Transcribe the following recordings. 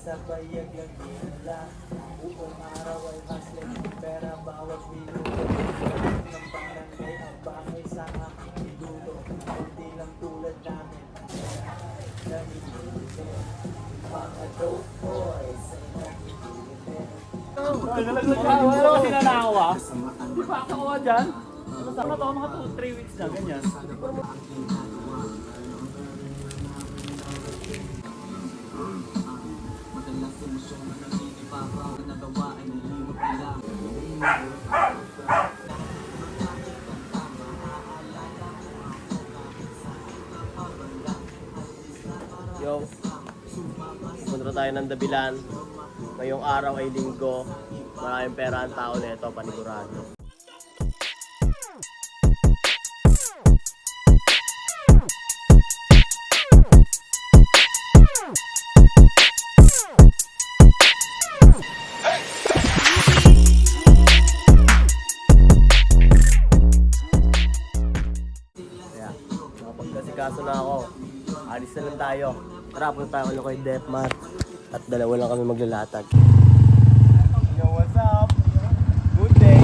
sa bayag ang ginala. Buong araw ay hasling ng pera bawat minuto. Ng barangay ang bahay sa aking idulo. Hindi lang tulad namin. Mga dope boys ay nakikilitin. Wala kasi nanakaw ah. Di ba ako dyan? Ano to? Mga 2-3 weeks na, ganyan. Yo, punta tayo ng Dabilan. Ngayong araw ay linggo. Maraming pera ang tao nito, panigurado. Kaya, nakapagkasikaso na ako. Alis na lang tayo. Tara, punta tayo kay Defmat. At dalawa lang kami maglalatag. Yo, what's up? Good day.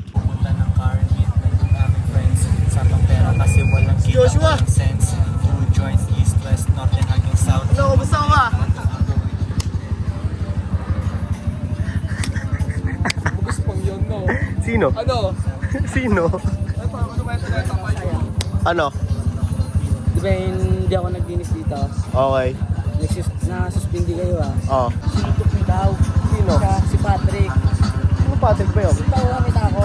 Pumunta ng car meet ng aming friends sa pera kasi walang kita Joshua! walang sense. Food joints, east, west, north, and hanggang south. Ano, kumusta ka ba? Bugis pang yun, no? Sino? Ano? Sino? Ano? Di ba hindi ako nagdinis dito? Okay. Na-suspindi kayo ah. Oh. Sinutok mo daw. Sino? Si Patrick. Ano Patrick ba yun? Ikaw kami ako.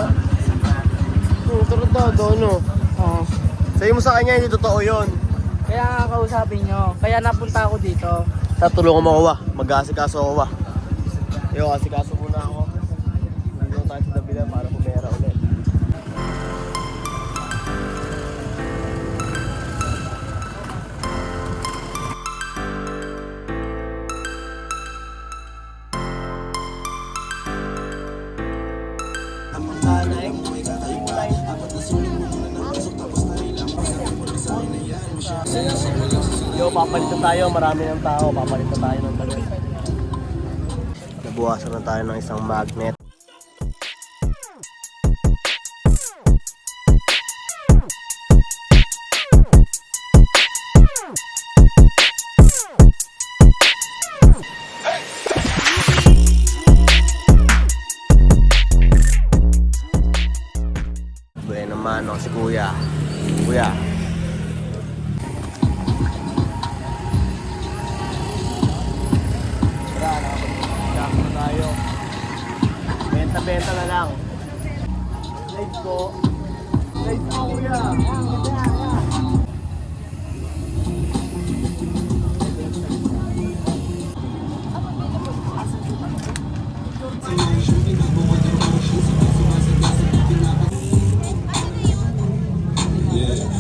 Tarantado, ano? Oo. Sabi mo sa kanya, hindi totoo yun. Kaya nga kausapin nyo. Kaya napunta ako dito. Sa tulungan mo ako ba? Mag-aasikaso ako ba? Yo, asikaso muna ako. Dito tayo sa Dabilan para pumera ulit. Yo, papalitan tayo. Marami ng tao. Papalitan tayo ng dalawa. Nabuwasan na tayo ng isang magnet. Buhay naman ako si Kuya. Kuya. Tara, nakapag-jack na tayo. Benta-benta na lang. Let's go. Let's go, Kuya.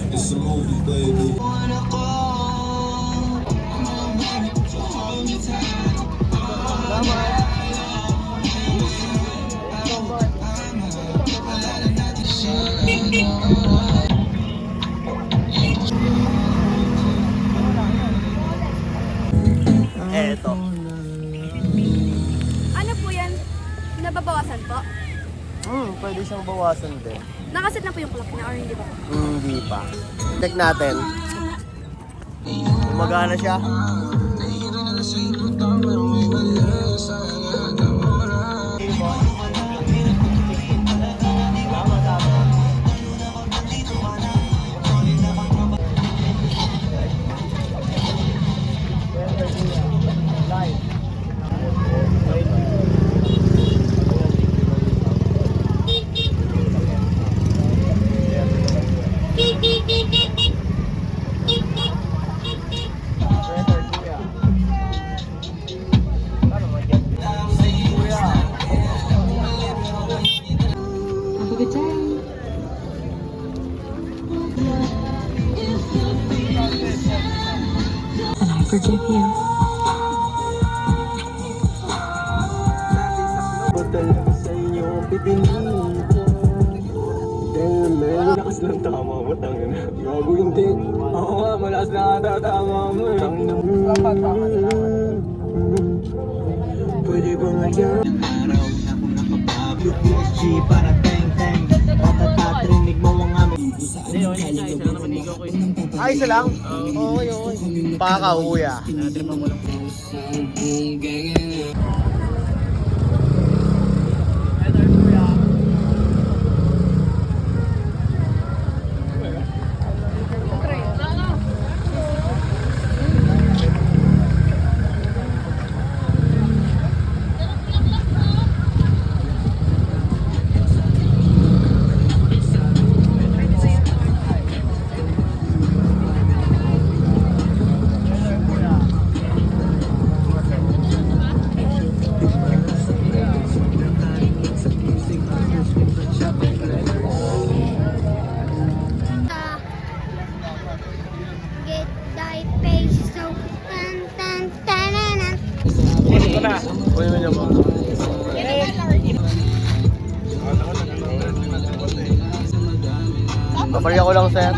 It's a movie, baby. Eto. Ano po yan? Nababawasan po? Pwede siyang bawasan din. Nakaset na po yung clock na or hindi ba? Hindi pa. Check natin. Gumagana siya. forgive you. Butol sa inyo pipinito. Damn, malakas lang tama mo, tangin na. Gago hindi. Oo nga, malakas lang ata tama mo eh. Tangin na. Pwede ba ngayon? Araw na kung nakapablo PSG para teng-teng. Patatatrinig mo ang aming. Hindi, okay na. Isa lang naman ikaw ko eh. Ay, isa lang? Okay. Pakaw, kuya. Tripan ko lang. Get thy face so tan tan tananan. Kunin ko na. Kuya mo niya po. Paparya ko lang, sir.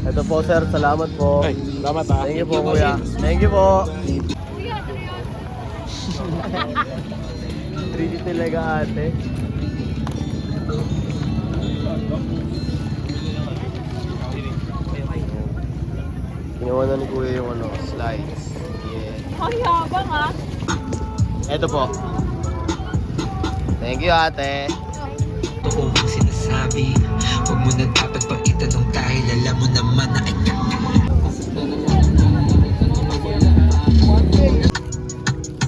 Ito po, sir. Salamat po. Ay, salamat ha. Thank you po, kuya. Thank you po. 3D talaga, ate. Ginawa na ni kuya yung ano, slides. Yeah. Ay, habang ha. Ito po. Thank you, ate. Totoo ang sinasabi. Huwag mo na dapat pang itanong dahil alam mo naman na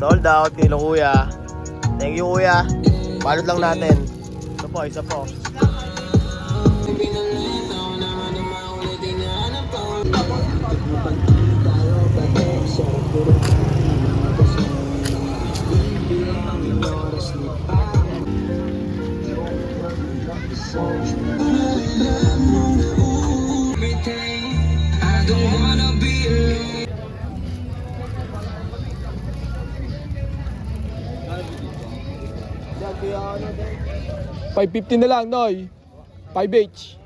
Sold out, kilo kuya. Thank you, kuya. Balot lang natin. Ito po, isa po. I don't wanna be alone. 550 na lang, Noy. 5H.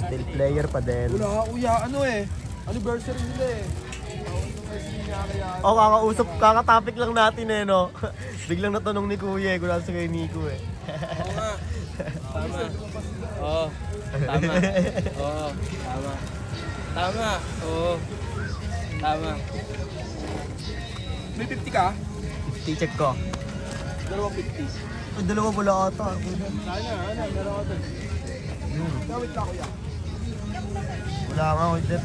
Still player pa din. Wala, kuya, ano eh. Anniversary nila eh. Oh, kakatopic lang natin eh, no? Biglang natanong ni kuya eh, kung nasa kay Nico eh. Tama. Oo. Tama. Oo. Tama. Tama. Oo. Tama. May 50 ka? T-check ko. 250. Ay, dalawa pala ata. Sana, meron ako doon. Gawit ka, kuya. Wala nga, wait that.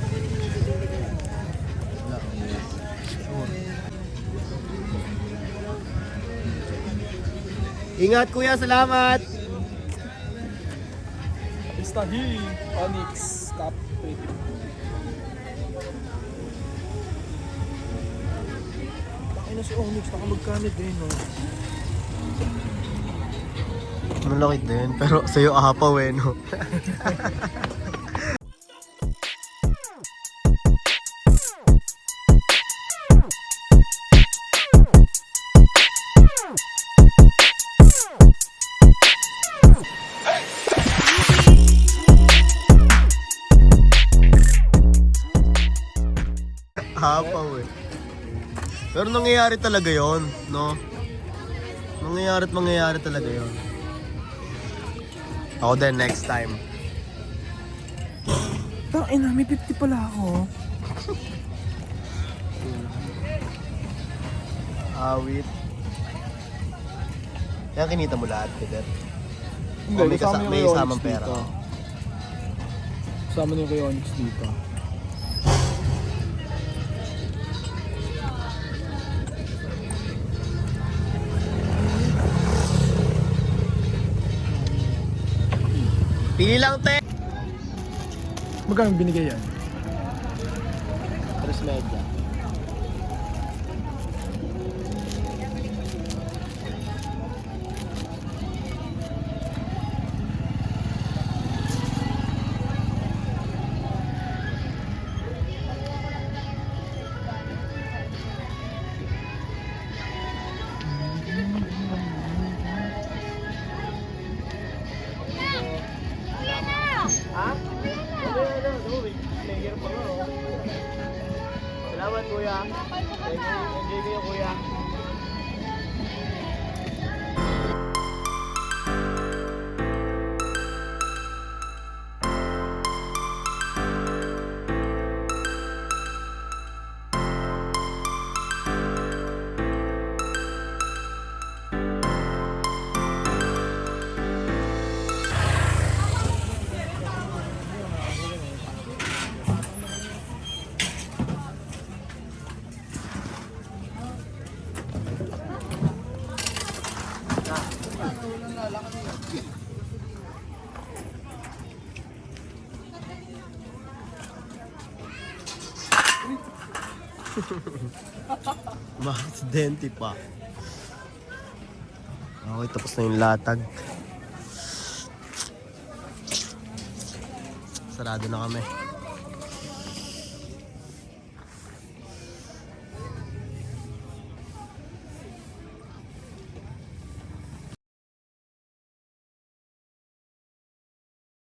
Wala. Sure. Ingat kuya, salamat! Instahi. Onyx. Cup. Bakit na si Onyx? Nakamagkanit eh, no? Malaki din, pero sa'yo ahapaw eh, no? Ahapaw eh. Pero nangyayari talaga yon, no? Mangyayari talaga yon. Ako din, next time. Tangina, may 50 pala ako. Awit. Kaya kinita mo lahat, Peter. Hindi, may kasama yung may kay Onyx isamang pera. dito. Kasama niyo kay Onyx dito. Pili lang, te! Magkano binigay yan? 3 media. Salamat, kuya. Enjoy kayo, kuya. Makaksidente pa. Okay, tapos na yung latag. Sarado na kami.